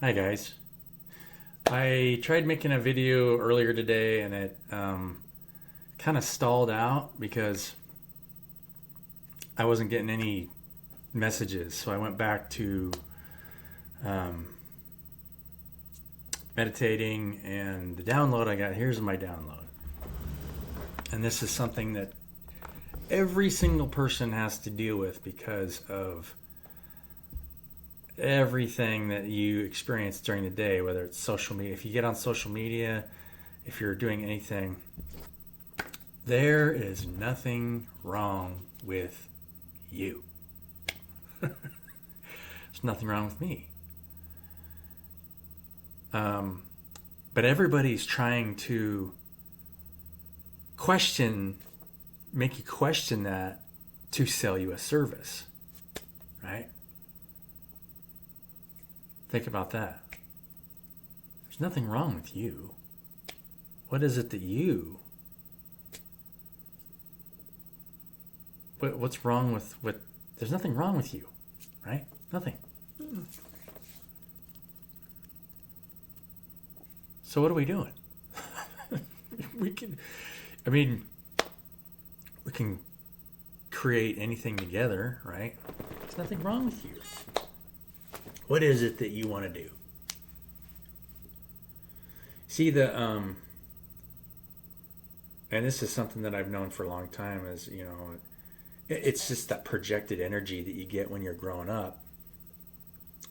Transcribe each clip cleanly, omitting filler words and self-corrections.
Hi guys. I tried making a video earlier today and it kind of stalled out because I wasn't getting any messages. So I went back to um, meditating, and the download I got, here's my download. And this is something that every single person has to deal with because of everything that you experience during the day, whether it's social media. If you get on social media, if you're doing anything, there is nothing wrong with you. There's nothing wrong with me. But everybody's trying to make you question that to sell you a service, right? Think about that. There's nothing wrong with you. What is it that what's wrong with there's nothing wrong with you, right? Nothing. So what are we doing? we can I mean we can create anything together, right? There's nothing wrong with you. What is it that you want to do? See, and this is something that I've known for a long time, is, it's just that projected energy that you get when you're growing up.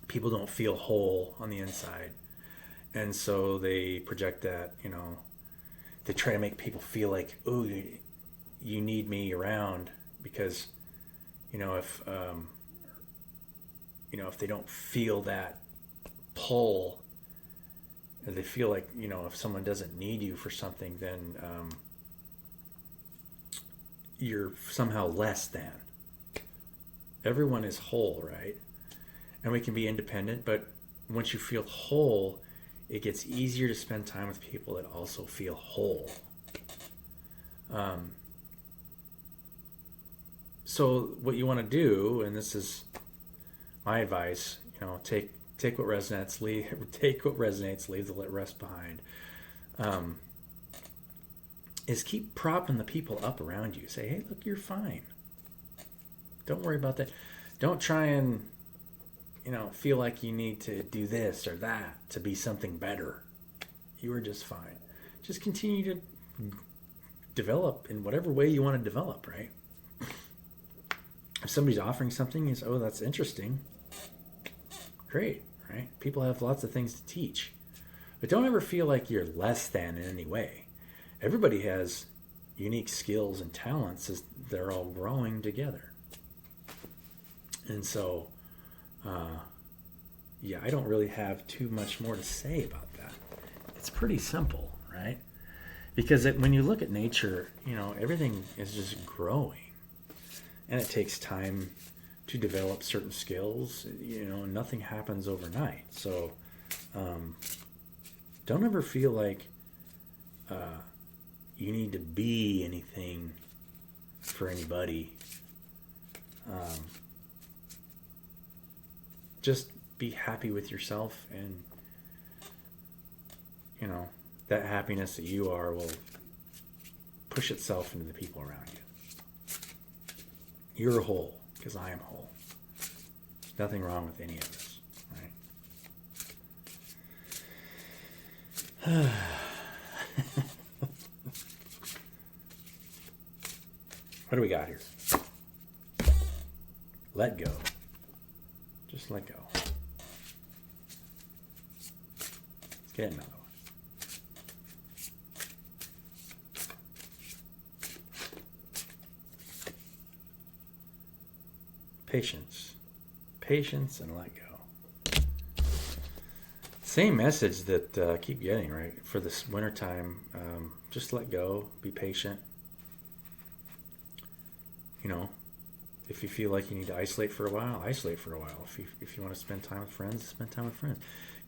People don't feel whole on the inside. And so they project that, they try to make people feel like, oh, you need me around because, if they don't feel that pull, and they feel like, if someone doesn't need you for something, then you're somehow less than. Everyone is whole, right? And we can be independent, but once you feel whole, it gets easier to spend time with people that also feel whole. So what you want to do, and this is my advice, take what resonates, leave the rest behind. Is keep propping the people up around you. Say, hey, look, you're fine. Don't worry about that. Don't try and feel like you need to do this or that to be something better. You are just fine. Just continue to develop in whatever way you want to develop, right? If somebody's offering something, you say, oh, that's interesting. Great, right? People have lots of things to teach. But don't ever feel like you're less than in any way. Everybody has unique skills and talents as they're all growing together. And so, I don't really have too much more to say about that. It's pretty simple, right? Because when you look at nature, everything is just growing. And it takes time to develop certain skills. Nothing happens overnight. So don't ever feel like you need to be anything for anybody. Just be happy with yourself, and that happiness that you are will push itself into the people around you. You're whole because I am whole. There's nothing wrong with any of us, right? What do we got here? Let go. Just let go. Let's get another one. Patience. Patience and let go. Same message that I keep getting, right? For this wintertime, just let go. Be patient. If you feel like you need to isolate for a while, isolate for a while. If you want to spend time with friends, spend time with friends.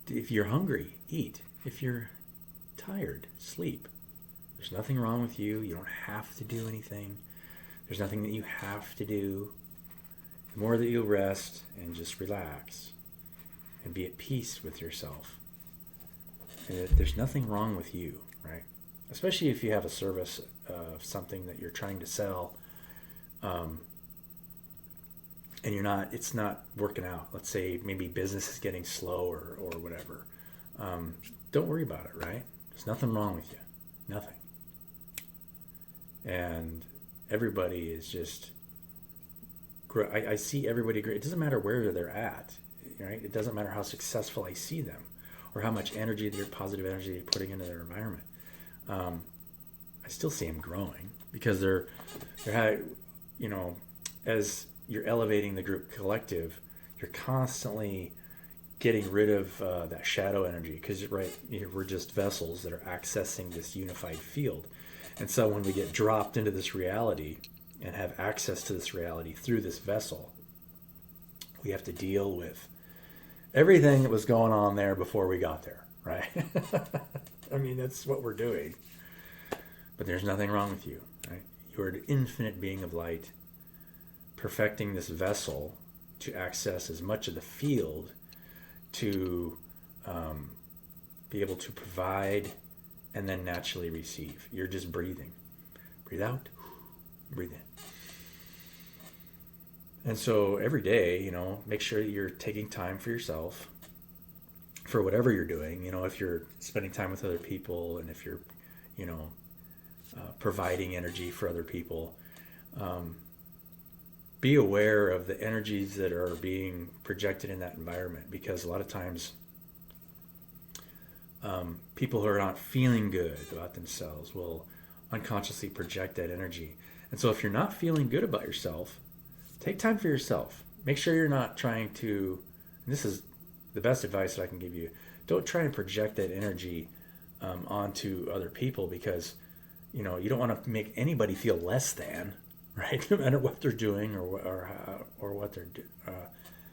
If you're hungry, eat. If you're tired, sleep. There's nothing wrong with you. You don't have to do anything. There's nothing that you have to do. The more that you rest and just relax and be at peace with yourself. And that there's nothing wrong with you, right? Especially if you have a service of something that you're trying to sell, and it's not working out. Let's say maybe business is getting slow or whatever. Don't worry about it, right? There's nothing wrong with you. Nothing. And everybody is just, I see everybody great. It doesn't matter where they're at, right? It doesn't matter how successful I see them or how much energy, their positive energy they're putting into their environment. I still see them growing because they're, as you're elevating the group collective, you're constantly getting rid of that shadow energy because, right, we're just vessels that are accessing this unified field. And so when we get dropped into this reality and have access to this reality through this vessel, we have to deal with everything that was going on there before we got there, right? I mean, that's what we're doing. But there's nothing wrong with you, right? You are an infinite being of light, perfecting this vessel to access as much of the field to be able to provide and then naturally receive. You're just breathing. Breathe out, breathe in. And so every day, make sure that you're taking time for yourself for whatever you're doing. If you're spending time with other people and if you're, providing energy for other people, be aware of the energies that are being projected in that environment, because a lot of times people who are not feeling good about themselves will unconsciously project that energy. And so if you're not feeling good about yourself, take time for yourself. Make sure you're not trying to, and this is the best advice that I can give you, don't try and project that energy onto other people, because you don't want to make anybody feel less than, right? No matter what they're doing or what they're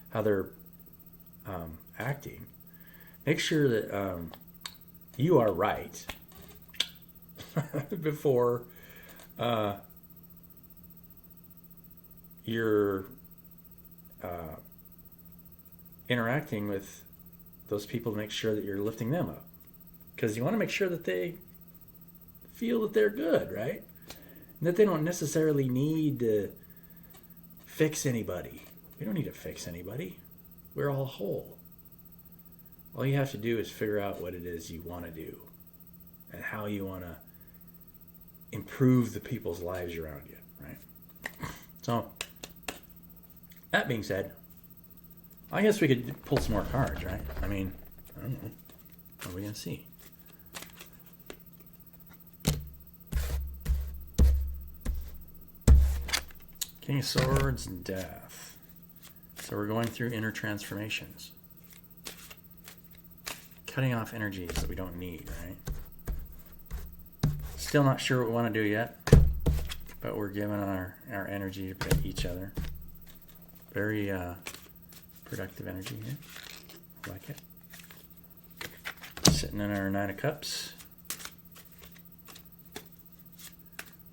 how they're acting. Make sure that you are right before you're interacting with those people, to make sure that you're lifting them up, because you want to make sure that they feel that they're good, right? And that they don't necessarily need to fix anybody. We don't need to fix anybody. We're all whole. All you have to do is figure out what it is you want to do and how you want to improve the people's lives around you, right? So, that being said, I guess we could pull some more cards, right? I mean, I don't know. What are we going to see? King of Swords and Death. So we're going through inner transformations. Cutting off energies that we don't need, right? Still not sure what we want to do yet, but we're giving our energy to each other. Very productive energy here. I like it. Sitting in our Nine of Cups.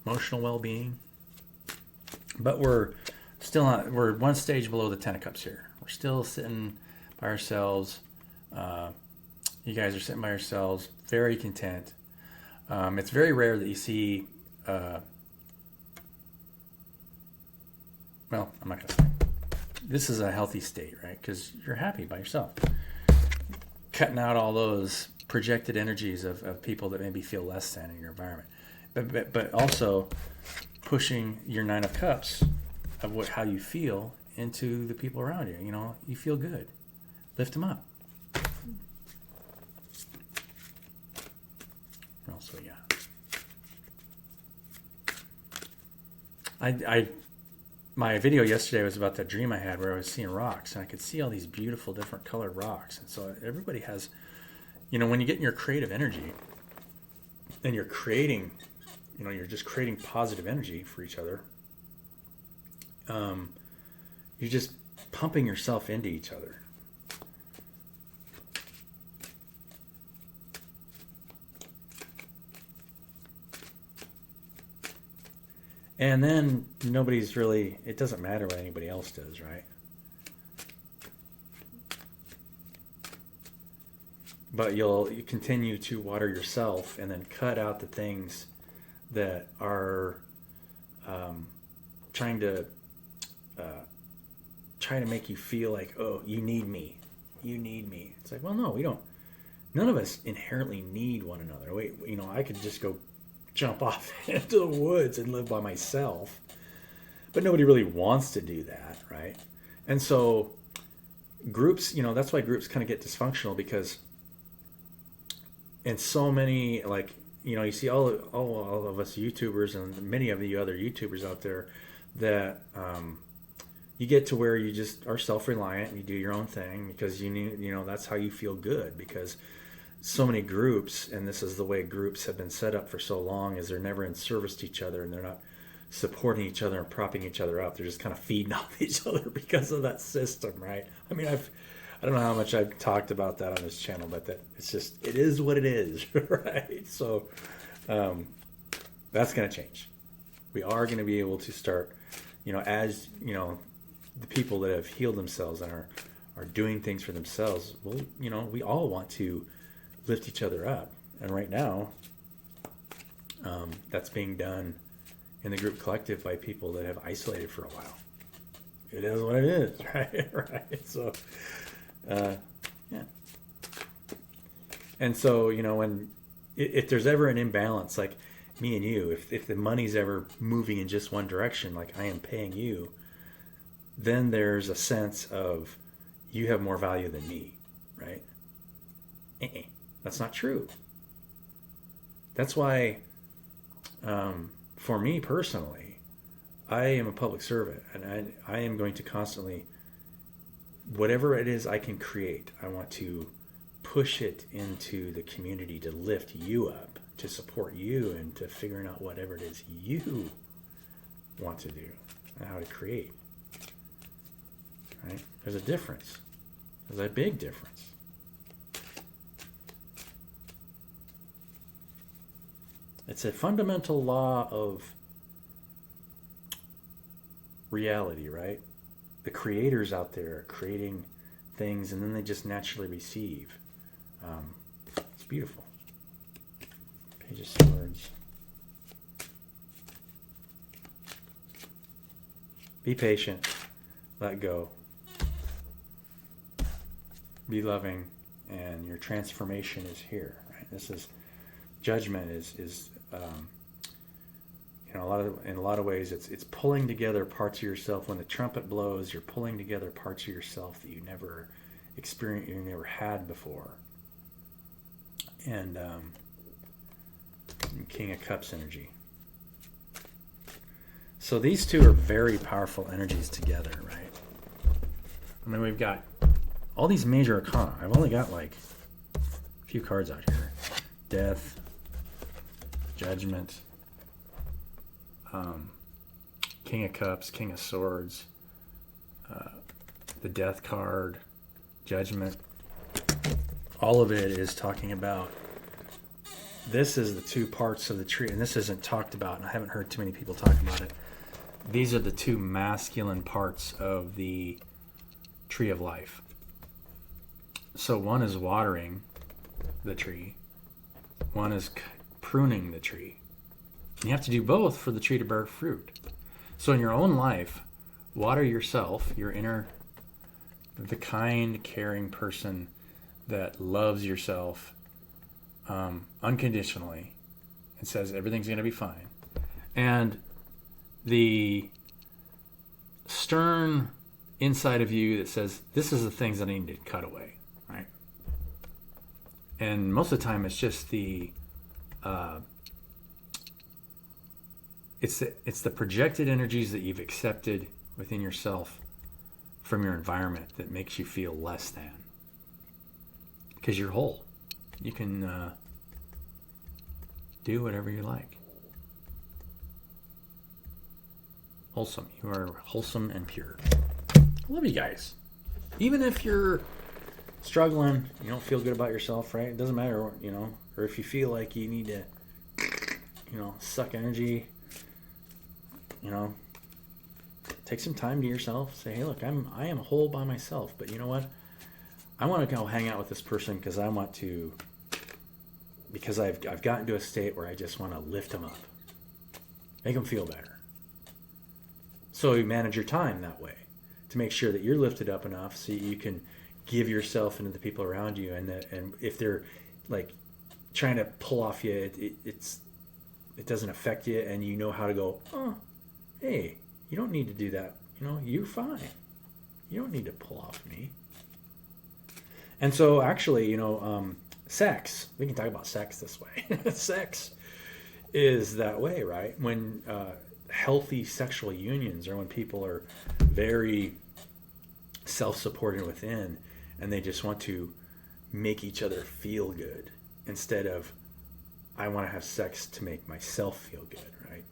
Emotional well-being. But we're still not, we're one stage below the Ten of Cups here. We're still sitting by ourselves. You guys are sitting by yourselves, very content. It's very rare that you see, well, I'm not going to say. This is a healthy state, right? Because you're happy by yourself. Cutting out all those projected energies of people that maybe feel less than in your environment. But also pushing your Nine of Cups of how you feel into the people around you. You feel good. Lift them up. What else we got? My video yesterday was about that dream I had where I was seeing rocks, and I could see all these beautiful different colored rocks. And so everybody has, when you get in your creative energy and you're creating, you're just creating positive energy for each other. You're just pumping yourself into each other. And then it doesn't matter what anybody else does, right? but you continue to water yourself and then cut out the things that are trying to make you feel like, oh, you need me. It's like, well, no, we don't. None of us inherently need one another. Wait, I could just go jump off into the woods and live by myself, but nobody really wants to do that, right? And so groups, that's why groups kind of get dysfunctional, because in so many, like, you see all of us YouTubers and many of the other YouTubers out there that you get to where you just are self-reliant and you do your own thing because that's how you feel good, because so many groups, and this is the way groups have been set up for so long, is they're never in service to each other and they're not supporting each other and propping each other up. They're just kind of feeding off each other because of that system, right? I mean, I don't know how much I've talked about that on this channel, but it is what it is, right? So that's going to change. We are going to be able to start, as, the people that have healed themselves and are doing things for themselves. Well, we all want to lift each other up. And right now, that's being done in the group collective by people that have isolated for a while. It is what it is, right? Right. So, yeah. And so, when if there's ever an imbalance, like me and you, if the money's ever moving in just one direction, like I am paying you, then there's a sense of you have more value than me, right? That's not true. That's why, for me personally, I am a public servant, and I am going to constantly, whatever it is I can create, I want to push it into the community to lift you up, to support you, and to figuring out whatever it is you want to do and how to create. Right? There's a difference. There's a big difference. It's a fundamental law of reality, right? The creators out there are creating things, and then they just naturally receive. It's beautiful. Page of Swords. Be patient. Let go. Be loving, and your transformation is here. Right? This is judgment. Is in a lot of ways, it's pulling together parts of yourself. When the trumpet blows, you're pulling together parts of yourself that you never experienced, you never had before. And King of Cups energy. So these two are very powerful energies together, right? I mean, we've got all these major arcana. I've only got like a few cards out here. Death, Judgment, King of Cups, King of Swords, the Death card, Judgment. All of it is talking about, this is the two parts of the tree, and this isn't talked about, and I haven't heard too many people talk about it. These are the two masculine parts of the tree of life. So one is watering the tree, one is pruning the tree. You have to do both for the tree to bear fruit. So in your own life, water yourself, your inner, the kind, caring person that loves yourself unconditionally and says everything's going to be fine. And the stern inside of you that says, this is the things that I need to cut away, right? And most of the time it's just it's the projected energies that you've accepted within yourself from your environment that makes you feel less than. Because you're whole. You can do whatever you like. Wholesome. You are wholesome and pure. I love you guys. Even if you're struggling, you don't feel good about yourself, right? It doesn't matter, or if you feel like you need to, suck energy, take some time to yourself. Say, hey, look, I am whole by myself, but you know what? I want to go hang out with this person because I've gotten to a state where I just want to lift them up, make them feel better. So you manage your time that way to make sure that you're lifted up enough so you can give yourself into the people around you, and if they're like trying to pull off you, it doesn't affect you, and you know how to go, oh, hey, you don't need to do that. You're fine. You don't need to pull off me. And so actually, sex, we can talk about sex this way. Sex is that way, right? When healthy sexual unions, or when people are very self-supported within, and they just want to make each other feel good instead of, I want to have sex to make myself feel good, right?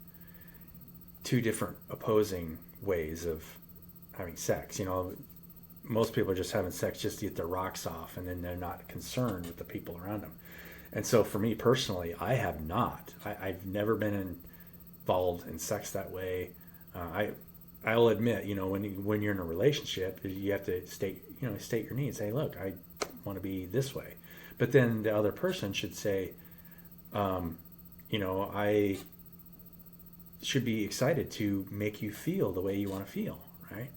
Two different opposing ways of having sex. Most people are just having sex just to get their rocks off, and then they're not concerned with the people around them. And so for me personally, I have not. I've never been involved in sex that way. I'll admit, when you're in a relationship, you have to state your needs. Say, look, I want to be this way. But then the other person should say, I should be excited to make you feel the way you want to feel, right?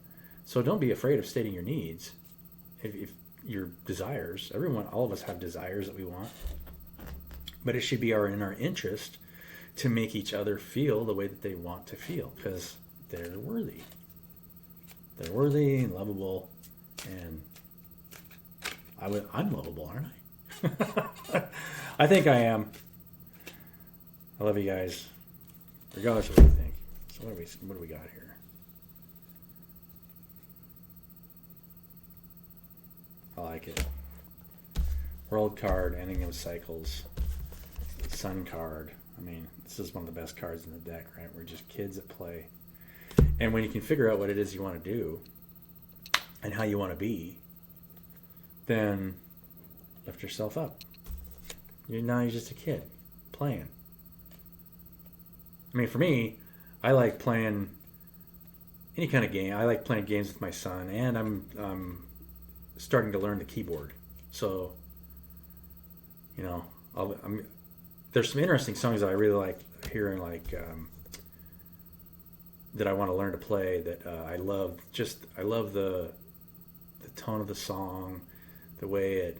So don't be afraid of stating your needs. If your desires, all of us have desires that we want, but it should be in our interest to make each other feel the way that they want to feel, because they're worthy. They're worthy and lovable, and I'm lovable, aren't I? I think I am. I love you guys, regardless of what you think. So what do we got here? I like it. World card, ending of cycles. Sun card. I mean, this is one of the best cards in the deck, right? We're just kids at play. And when you can figure out what it is you want to do and how you want to be, then lift yourself up. Now you're just a kid playing. I mean, for me, I like playing any kind of game. I like playing games with my son, and I'm starting to learn the keyboard. So, there's some interesting songs that I really like hearing, that I want to learn to play, that I love. I love the tone of the song, the way it,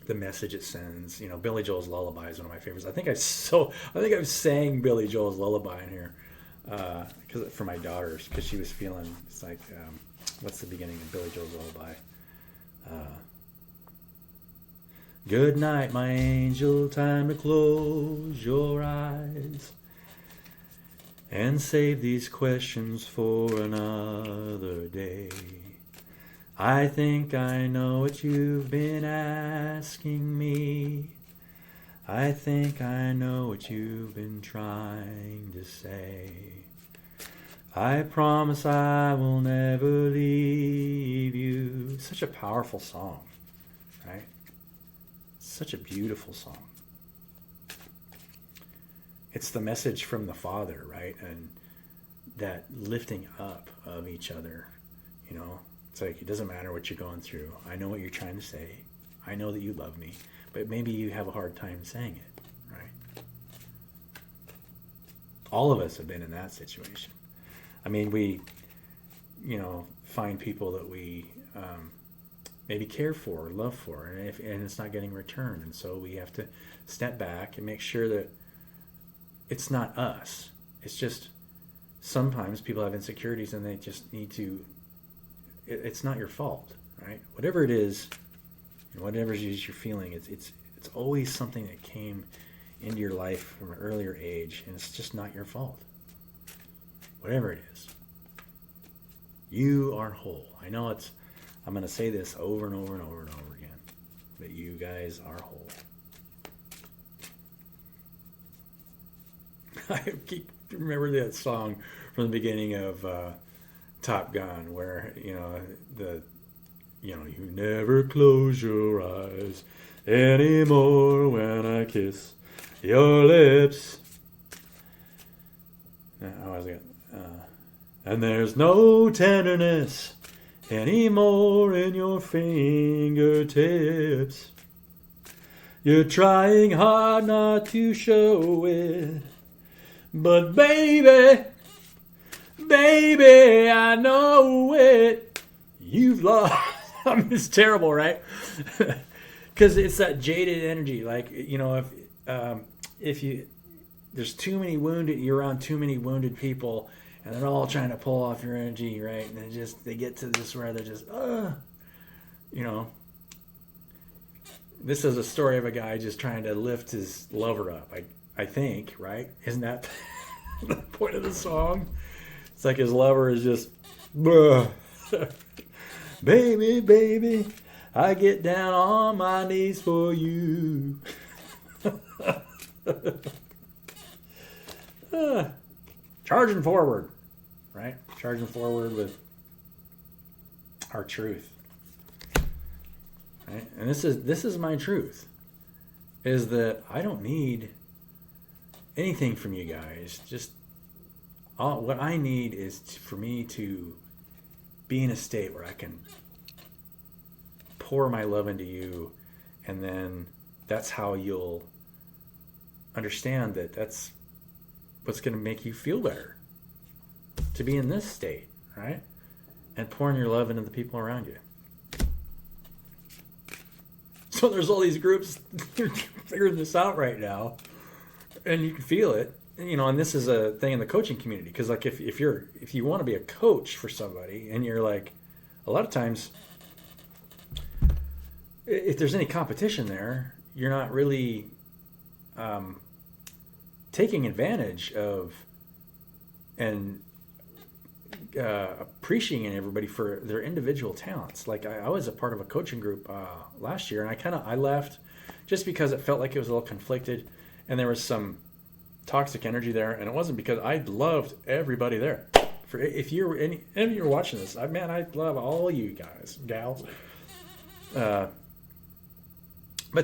the message it sends. Billy Joel's Lullaby is one of my favorites. I think I've sang Billy Joel's Lullaby in here, for my daughters, because she was feeling, it's like, what's the beginning of Billy Joel's Lullaby? Good night, my angel, time to close your eyes and save these questions for another day. I think I know what you've been asking me. I think I know what you've been trying to say. I promise I will never leave you. Such a powerful song, right? Such a beautiful song. It's the message from the Father, right? And that lifting up of each other, It's like, it doesn't matter what you're going through. I know what you're trying to say. I know that you love me. But maybe you have a hard time saying it, right? All of us have been in that situation. I mean, we, find people that we maybe care for or love for, and it's not getting returned. And so we have to step back and make sure that it's not us. It's just sometimes people have insecurities and they just need to, it's not your fault, right? Whatever it is, whatever it is you're feeling, it's always something that came into your life from an earlier age, and it's just not your fault. Whatever it is. You are whole. I know I'm going to say this over and over and over and over again, but you guys are whole. I keep remember that song from the beginning of Top Gun, where you never close your eyes anymore when I kiss your lips. How was it? And there's no tenderness anymore in your fingertips. You're trying hard not to show it. But baby, I know it. You've lost. I mean, it's terrible, right? Because it's that jaded energy. Like, if you there's too many wounded, you're around too many wounded people, and they're all trying to pull off your energy, right? And they get to this where they're just, This is a story of a guy just trying to lift his lover up. I think, right? Isn't that the point of the song? It's like his lover is just, baby, I get down on my knees for you. Charging forward, right? Charging forward with our truth. Right? And this is my truth, is that I don't need anything from you guys. Just what I need is for me to be in a state where I can pour my love into you, and then that's how you'll understand that that's what's going to make you feel better, to be in this state, right? And pouring your love into the people around you. So there's all these groups figuring this out right now, and you can feel it. And this is a thing in the coaching community, because like if you want to be a coach for somebody, and you're like, a lot of times, if there's any competition there, you're not really taking advantage of and appreciating everybody for their individual talents. Like I was a part of a coaching group last year, and I left just because it felt like it was a little conflicted, and there was some toxic energy there, and it wasn't because I loved everybody there. If you're any of you are watching this, I love all you guys, gals. But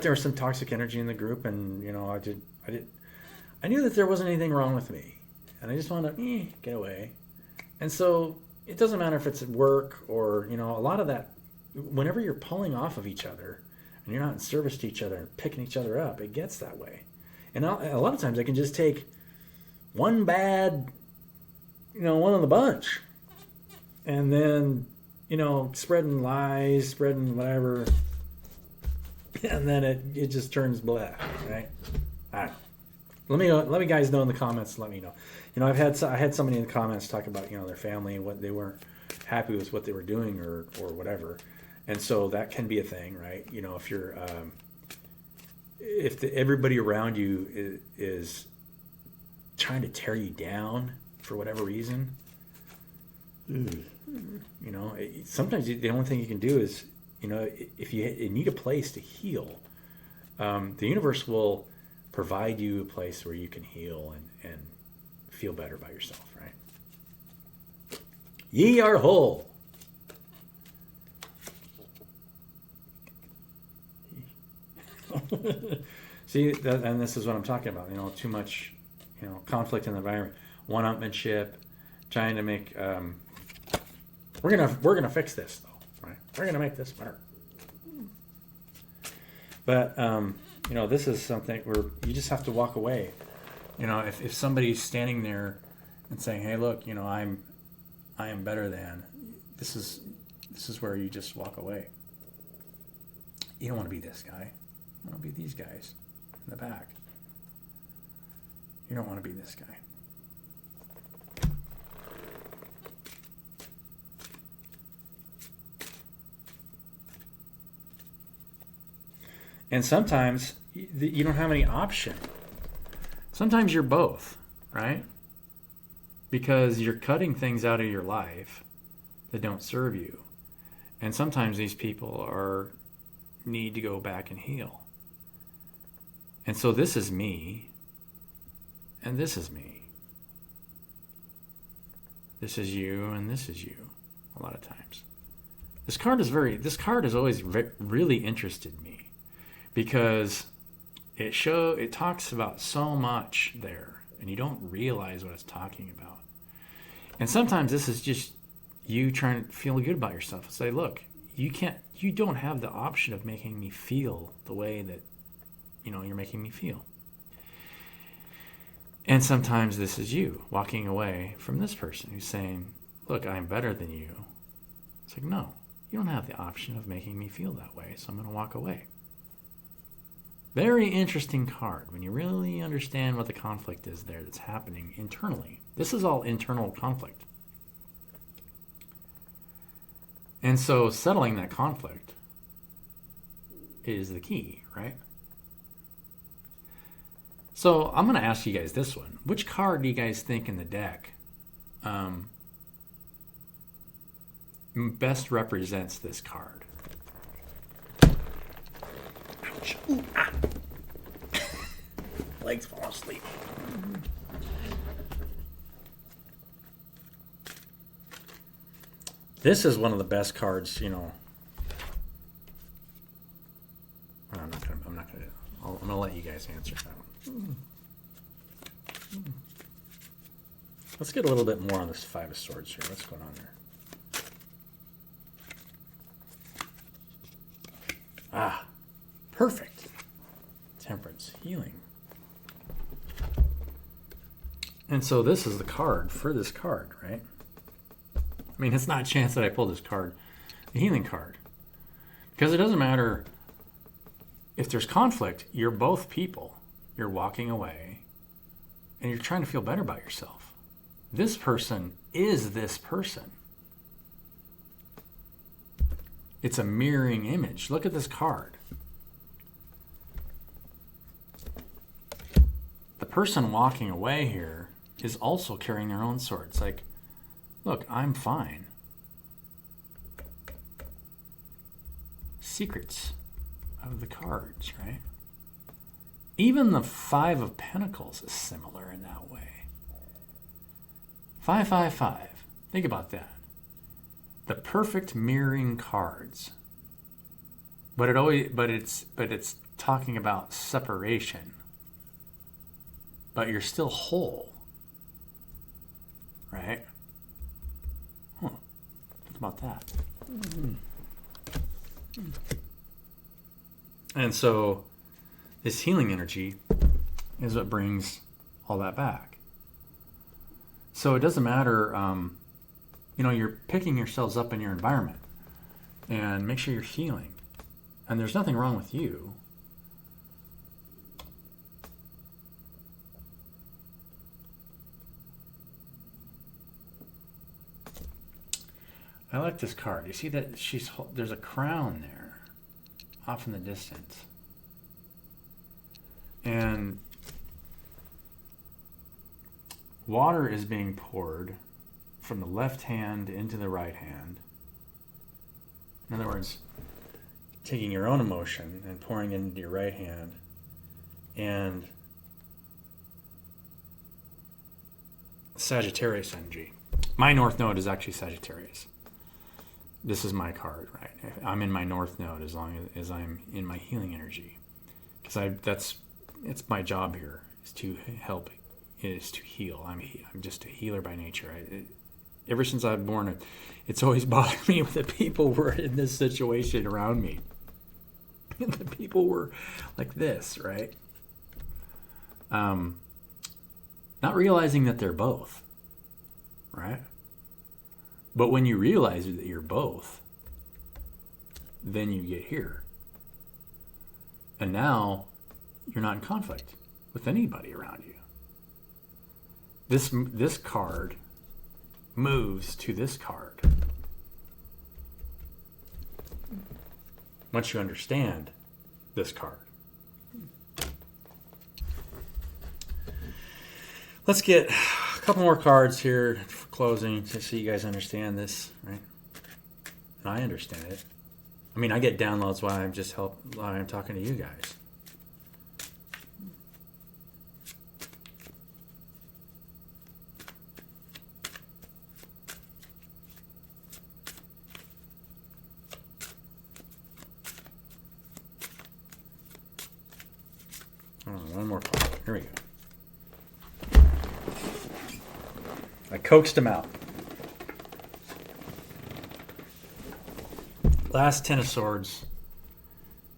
there was some toxic energy in the group, and I knew that there wasn't anything wrong with me, and I just wanted to get away. And so it doesn't matter if it's at work or, a lot of that, whenever you're pulling off of each other and you're not in service to each other and picking each other up, it gets that way. And a lot of times I can just take one bad, one of the bunch, and then, spreading lies, spreading whatever, and then it just turns black, right? I don't know. Let me guys know in the comments. Let me know. I had somebody in the comments talk about their family and what they weren't happy with what they were doing or whatever, and so that can be a thing, right? If you're if everybody around you is trying to tear you down for whatever reason, sometimes the only thing you can do is if you need a place to heal, the universe will provide you a place where you can heal and feel better about yourself, right? Ye are whole. See, and this is what I'm talking about. Too much, conflict in the environment, one-upmanship, trying to make. We're gonna fix this though, right? We're gonna make this work. But this is something where you just have to walk away. If somebody's standing there and saying, "Hey, look, I am better than," this is where you just walk away. You don't want to be this guy. You want to be these guys in the back. You don't want to be this guy. And sometimes you don't have any option. Sometimes you're both, right? Because you're cutting things out of your life that don't serve you. And sometimes these people need to go back and heal. And so this is me, and this is me. This is you, and this is you, a lot of times. This card has always really interested me, because it talks about so much there, and you don't realize what it's talking about. And sometimes this is just you trying to feel good about yourself. Say, look, you don't have the option of making me feel the way that, you're making me feel. And sometimes this is you walking away from this person who's saying, look, I'm better than you. It's like, no, you don't have the option of making me feel that way, so I'm going to walk away. Very interesting card when you really understand what the conflict is there that's happening internally. This is all internal conflict. And so settling that conflict is the key, right? So I'm going to ask you guys this one. Which card do you guys think in the deck best represents this card? Ouch. Ooh, ah. Legs fall asleep. This is one of the best cards, I'm gonna let you guys answer that one. Let's get a little bit more on this Five of Swords here. What's going on there? Ah, perfect. Temperance, healing. And so this is the card for this card, right? I mean, it's not a chance that I pulled this card, the healing card. Because it doesn't matter if there's conflict, you're both people. You're walking away and you're trying to feel better about yourself. This person is this person. It's a mirroring image. Look at this card. The person walking away here is also carrying their own sword. It's like, look, I'm fine. Secrets of the cards, right? Even the Five of Pentacles is similar in that way. 555. Think about that. The perfect mirroring cards. But it's talking about separation. But you're still whole. Right? Huh. Think about that. And so this healing energy is what brings all that back. So it doesn't matter, you're picking yourselves up in your environment and make sure you're healing. And there's nothing wrong with you. I like this card. You see that there's a crown there off in the distance. And water is being poured from the left hand into the right hand. In other words, taking your own emotion and pouring it into your right hand. And Sagittarius energy. My North Node is actually Sagittarius. This is my card, right? I'm in my North Node as long as I'm in my healing energy. Because it's my job here, is to help, is to heal. I'm just a healer by nature. Ever since I've been born, it's always bothered me when the people were in this situation around me. And the people were like this, right? Not realizing that they're both, right? But when you realize that you're both, then you get here. And now you're not in conflict with anybody around you. This card moves to this card. Once you understand this card. Let's get a couple more cards here for closing to so you guys understand this, right? And I understand it. I mean, I get downloads while I'm talking to you guys. One more card. Here we go. I coaxed him out. last Ten of Swords,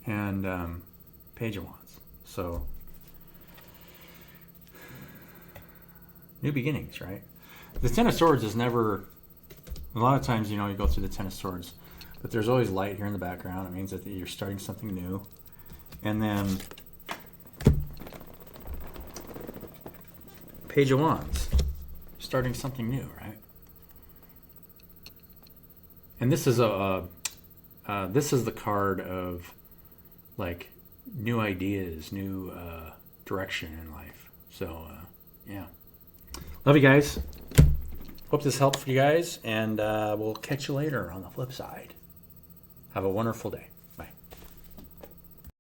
and Page of Wands. So, new beginnings, right? The Ten of Swords is never... A lot of times, you know, you go through the Ten of Swords, but there's always light here in the background. It means that you're starting something new. And then Page of Wands, starting something new, right? And this is this is the card of like new ideas, new direction in life. So yeah, love you guys. Hope this helped for you guys, and we'll catch you later on the flip side. Have a wonderful day.